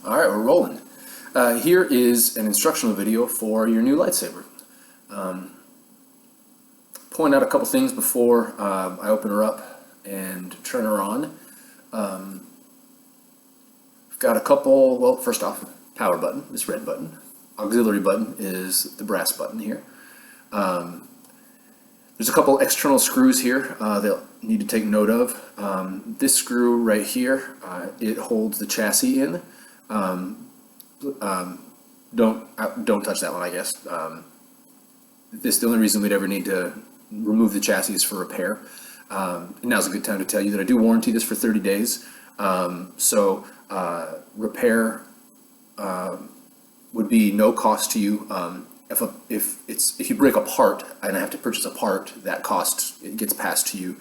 All right, we're rolling. Here is an instructional video for your new lightsaber. Point out a couple things before I open her up and turn her on. I've got a couple, well, first off, power button, this red button. Auxiliary button is the brass button here. There's a couple external screws here that you'll need to take note of. This screw right here, it holds the chassis in. Don't touch that one, I guess. This is the only reason we'd ever need to remove the chassis is for repair. Now's a good time to tell you that I do warranty this for 30 days. Repair would be no cost to you. If you break a part and I have to purchase a part, that cost, it gets passed to you.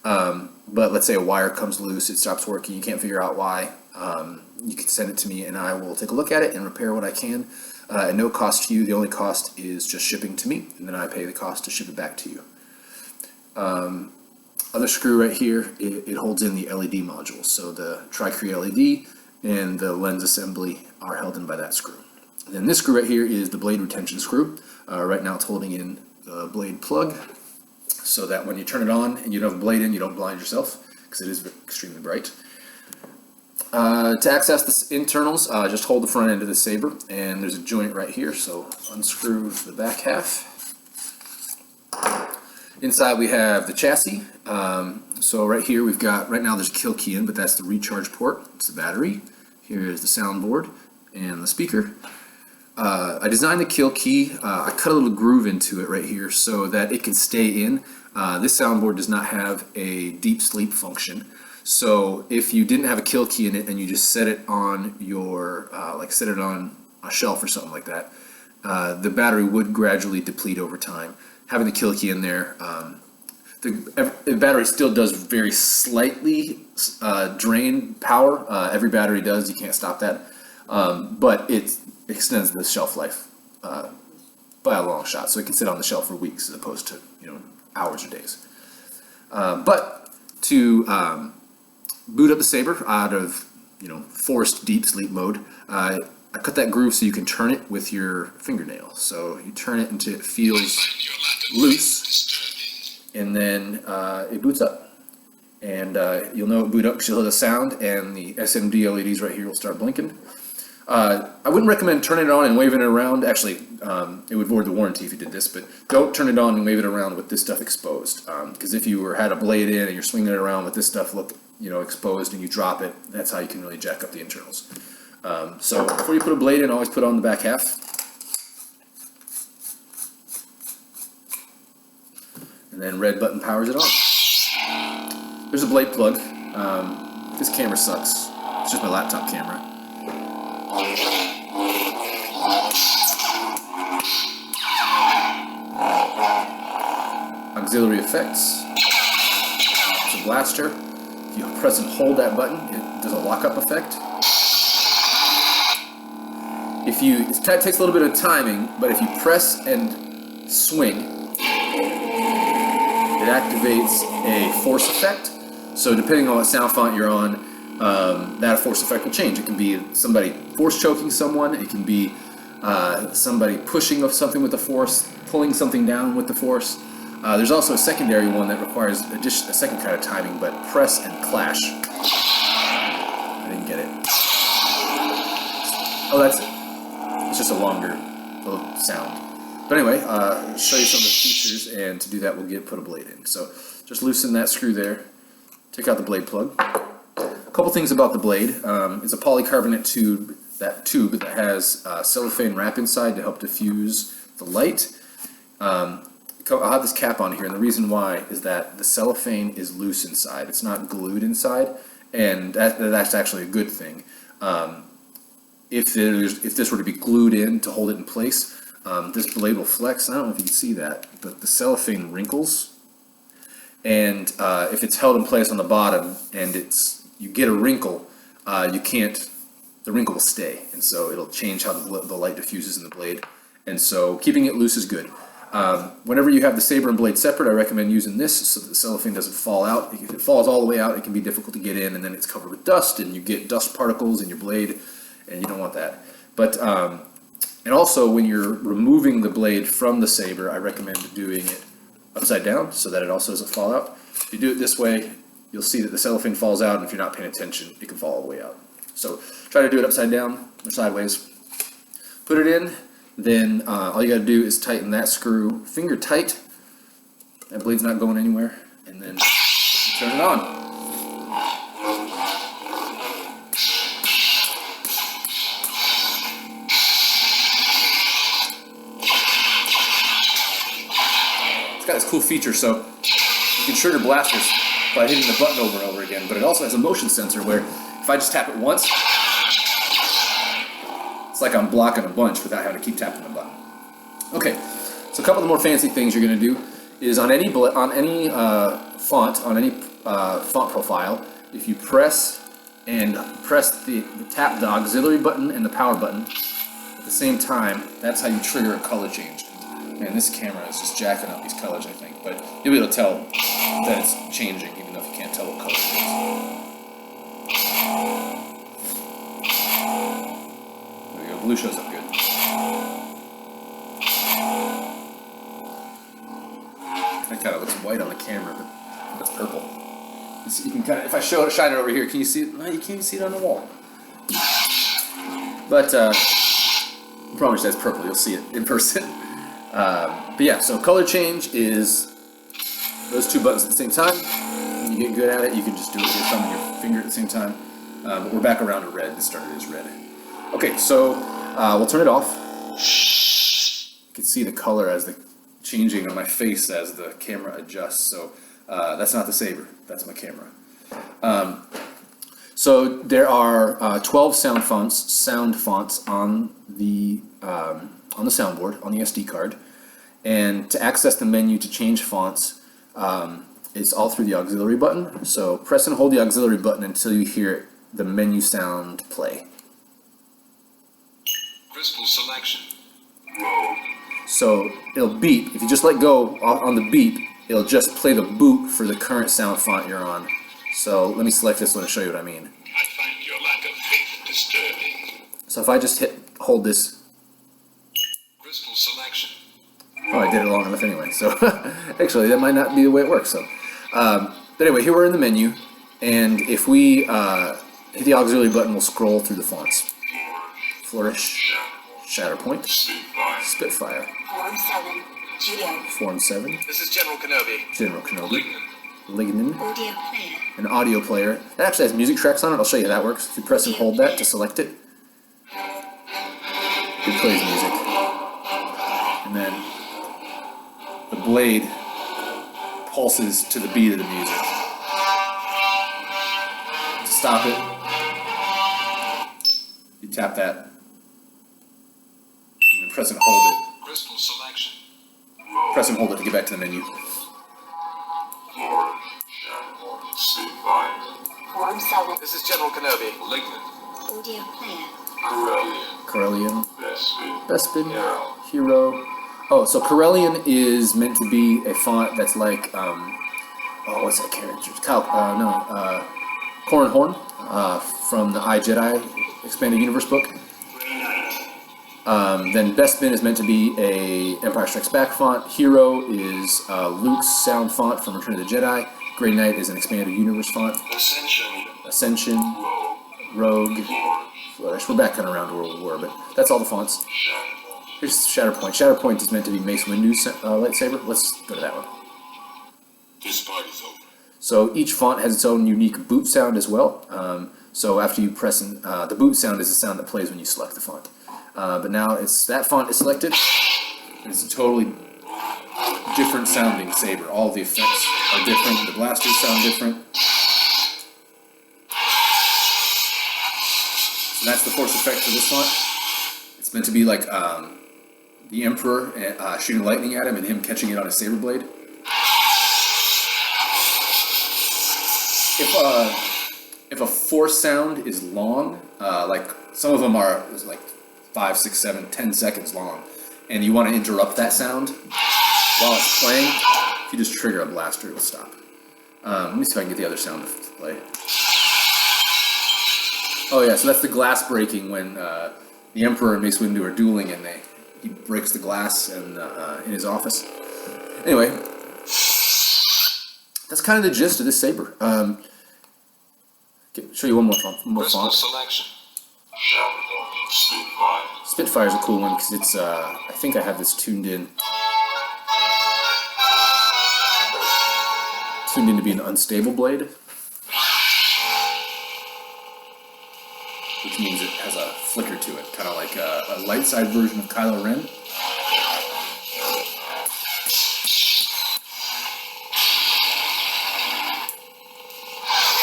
But let's say a wire comes loose, it stops working, you can't figure out why. You can send it to me and I will take a look at it and repair what I can. At no cost to you. The only cost is just shipping to me, and then I pay the cost to ship it back to you. Other screw right here, it holds in the LED module. So the Tri-Cree LED and the lens assembly are held in by that screw. And then this screw right here is the blade retention screw. Right now it's holding in the blade plug so that when you turn it on and you don't have a blade in, you don't blind yourself because it is extremely bright. To access the internals, just hold the front end of the saber, and there's a joint right here, so unscrew the back half. Inside we have the chassis. So right here we've got, right now there's a kill key in, but that's the recharge port. It's the battery. Here is the soundboard and the speaker. I designed the kill key. I cut a little groove into it right here so that it can stay in. This soundboard does not have a deep sleep function. So if you didn't have a kill key in it and you just set it on your, set it on a shelf or something like that, the battery would gradually deplete over time. Having the kill key in there, the battery still does very slightly drain power. Every battery does, you can't stop that. But it extends the shelf life by a long shot. So it can sit on the shelf for weeks as opposed to hours or days. But to boot up the saber out of forced deep sleep mode, I cut that groove so you can turn it with your fingernail. So you turn it until it feels loose, and then it boots up. And you'll know it boot up because you'll hear the sound, and the SMD LEDs right here will start blinking. I wouldn't recommend turning it on and waving it around. Actually, it would void the warranty if you did this, but don't turn it on and wave it around with this stuff exposed. Because if you had a blade in and you're swinging it around with this stuff exposed and you drop it, that's how you can really jack up the internals. So before you put a blade in, always put on the back half. And then red button powers it on. There's a blade plug. This camera sucks. It's just my laptop camera. Auxiliary effects. It's a blaster. If you press and hold that button, it does a lockup effect. It takes a little bit of timing, but if you press and swing, it activates a force effect. So depending on what sound font you're on, that force effect will change. It can be somebody force choking someone. It can be somebody pushing something with the force, pulling something down with the force. There's also a secondary one that requires a second kind of timing, but press and clash. I didn't get it. Oh, that's it. It's just a longer little sound. But anyway, I'll show you some of the features, and to do that we'll put a blade in. So just loosen that screw there. Take out the blade plug. A couple things about the blade. It's a polycarbonate tube. That tube that has cellophane wrap inside to help diffuse the light. I'll have this cap on here, and the reason why is that the cellophane is loose inside. It's not glued inside, and that's actually a good thing. If this were to be glued in to hold it in place, this blade will flex. I don't know if you can see that, but the cellophane wrinkles. And if it's held in place on the bottom and you get a wrinkle, the wrinkle will stay, and so it'll change how the light diffuses in the blade. And so keeping it loose is good. Whenever you have the saber and blade separate, I recommend using this so that the cellophane doesn't fall out. If it falls all the way out, it can be difficult to get in, and then it's covered with dust, and you get dust particles in your blade, and you don't want that. But and also when you're removing the blade from the saber, I recommend doing it upside down so that it also doesn't fall out. If you do it this way, you'll see that the cellophane falls out, and if you're not paying attention, it can fall all the way out. So try to do it upside down or sideways. Put it in, then all you got to do is tighten that screw finger tight. That blade's not going anywhere, and then turn it on. It's got this cool feature, so you can trigger blasters by hitting the button over and over again, but it also has a motion sensor where if I just tap it once, it's like I'm blocking a bunch without having to keep tapping the button. Okay, so a couple of the more fancy things you're going to do is on any font, on any font profile, if you press tap the auxiliary button and the power button at the same time, that's how you trigger a color change. Man, this camera is just jacking up these colors, I think, but you'll be able to tell that it's changing, even though if you can't tell what color it is. There we go, blue shows up good. That kind of looks white on the camera, but that's purple. You can kind of, if I shine it over here, can you see it? No, you can't even see it on the wall. But I promise that's purple. You'll see it in person. But yeah, so color change is those two buttons at the same time. When you get good at it, you can just do it with your thumb and your finger at the same time. But we're back around to red. This started as red. Okay, so we'll turn it off. You can see the color as the changing on my face as the camera adjusts. So that's not the saber. That's my camera. So there are 12 sound fonts on the soundboard on the SD card, and to access the menu to change fonts, it's all through the auxiliary button. So press and hold the auxiliary button until you hear the menu sound play. Crystal selection. So it'll beep. If you just let go on the beep, it'll just play the boot for the current sound font you're on. So let me select this one to show you what I mean. I find your lack of faith disturbing. So if I just hold this. Crystal selection. Oh, I did it long enough anyway. So actually, that might not be the way it works. So, but anyway, here we're in the menu, and if we hit the auxiliary button, we'll scroll through the fonts. Flourish, Shatterpoint, Spitfire, Form 7, This is General Kenobi. General Kenobi, Lignin, Audio player. an audio player. It actually has music tracks on it. I'll show you how that works. If you press and hold that to select it, it plays music. And then the blade pulses to the beat of the music. To stop it, you tap that, and then press and hold it. Crystal selection. Press and hold it to get back to the menu. Form 7. This is General Kenobi. Lignin. Audio player. Corellian, Bespin, Hero. Oh, so Corellian is meant to be a font that's like, what's that character? Corran Horn, from the iJedi Expanded Universe book. Then Bespin is meant to be a Empire Strikes Back font. Hero is Luke's sound font from Return of the Jedi. Grey Knight is an Expanded Universe font. Ascension, Rogue, Flourish. We're back kind of around to where we were, but that's all the fonts. Here's Shatterpoint. Shatterpoint is meant to be Mace Windu's lightsaber. Let's go to that one. This part is over. So each font has its own unique boot sound as well. So after you press in, the boot sound is the sound that plays when you select the font. But now that font is selected. It's a totally different sounding saber. All the effects are different. The blasters sound different. So that's the force effect for this font. It's meant to be like the Emperor shooting lightning at him and him catching it on his saber blade. If a force sound is long, like some of them are like 5, 6, 7, 10 seconds long, and you want to interrupt that sound while it's playing, if you just trigger a blaster, it'll stop. Let me see if I can get the other sound to play. Oh yeah, so that's the glass breaking when the Emperor and Mace Windu are dueling, and he breaks the glass and in his office. Anyway, that's kind of the gist of this saber. Show you one more font. Selection. Spitfire's a cool one because it's I think I have this tuned in to be an unstable blade, which means it has a flicker to it, kind of like a light side version of Kylo Ren.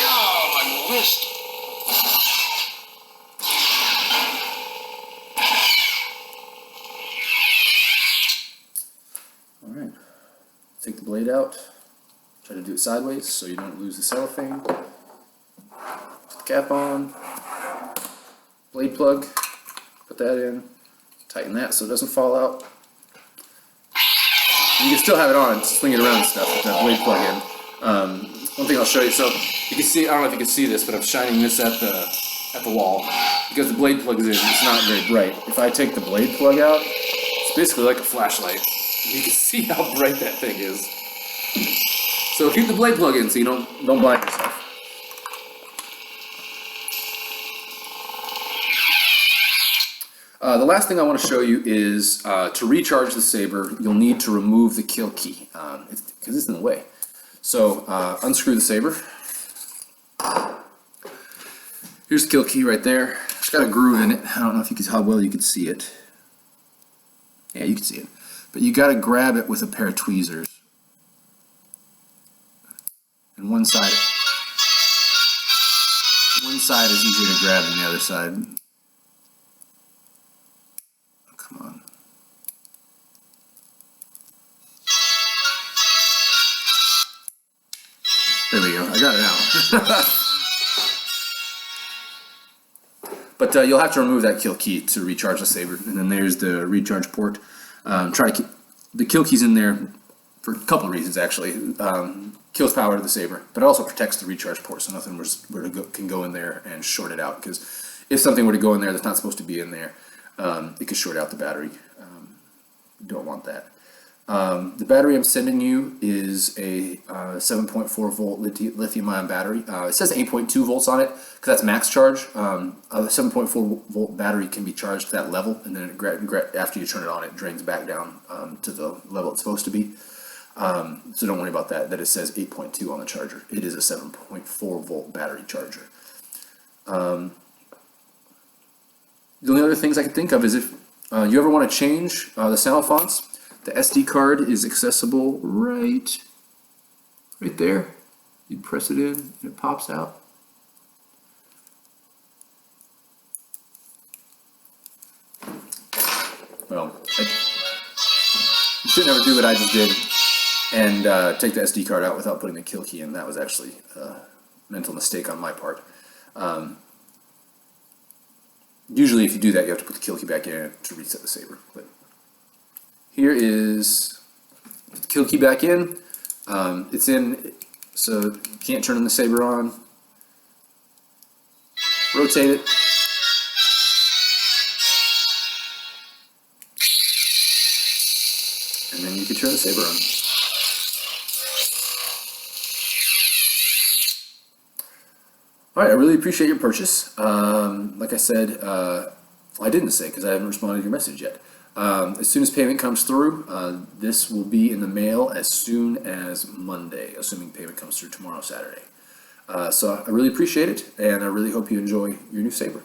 Oh, my wrist. All right, take the blade out. Try to do it sideways so you don't lose the cellophane. Put the cap on. Blade plug. Put that in. Tighten that so it doesn't fall out. You can still have it on, swing it around and stuff with that blade plug in. One thing I'll show you, so you can see, I don't know if you can see this, but I'm shining this at the wall. Because the blade plug is in, it's not very bright. If I take the blade plug out, it's basically like a flashlight. You can see how bright that thing is. So keep the blade plug in so you don't blind yourself. The last thing I want to show you is to recharge the saber, you'll need to remove the kill key because it's in the way. So unscrew the saber. Here's the kill key right there. It's got a groove in it. I don't know if how well you can see it. Yeah, you can see it. But you got to grab it with a pair of tweezers. And one side is easier to grab than the other side. Oh, come on. There we go. I got it out. But you'll have to remove that kill key to recharge the saber. And then there's the recharge port. Try to keep the kill keys in there for a couple of reasons, actually. Kills power to the saber, but it also protects the recharge port, so nothing can go in there and short it out. Because if something were to go in there that's not supposed to be in there, it could short out the battery. You don't want that. The battery I'm sending you is a 7.4 volt lithium-ion battery. It says 8.2 volts on it because that's max charge. A 7.4 volt battery can be charged to that level, and then after you turn it on, it drains back down to the level it's supposed to be. So don't worry about that it says 8.2 on the charger. It is a 7.4 volt battery charger. The only other things I can think of is if you ever want to change the sound fonts, the SD card is accessible right there. You press it in and it pops out. Well, you should never do what I just did and take the SD card out without putting the kill key in. That was actually a mental mistake on my part. Usually if you do that, you have to put the kill key back in to reset the saber. But here is the kill key back in. It's in, so you can't turn the saber on. Rotate it. And then you can turn the saber on. Alright, I really appreciate your purchase. Like I said, I didn't say because I haven't responded to your message yet. As soon as payment comes through, this will be in the mail as soon as Monday, assuming payment comes through tomorrow, Saturday. So I really appreciate it, and I really hope you enjoy your new saber.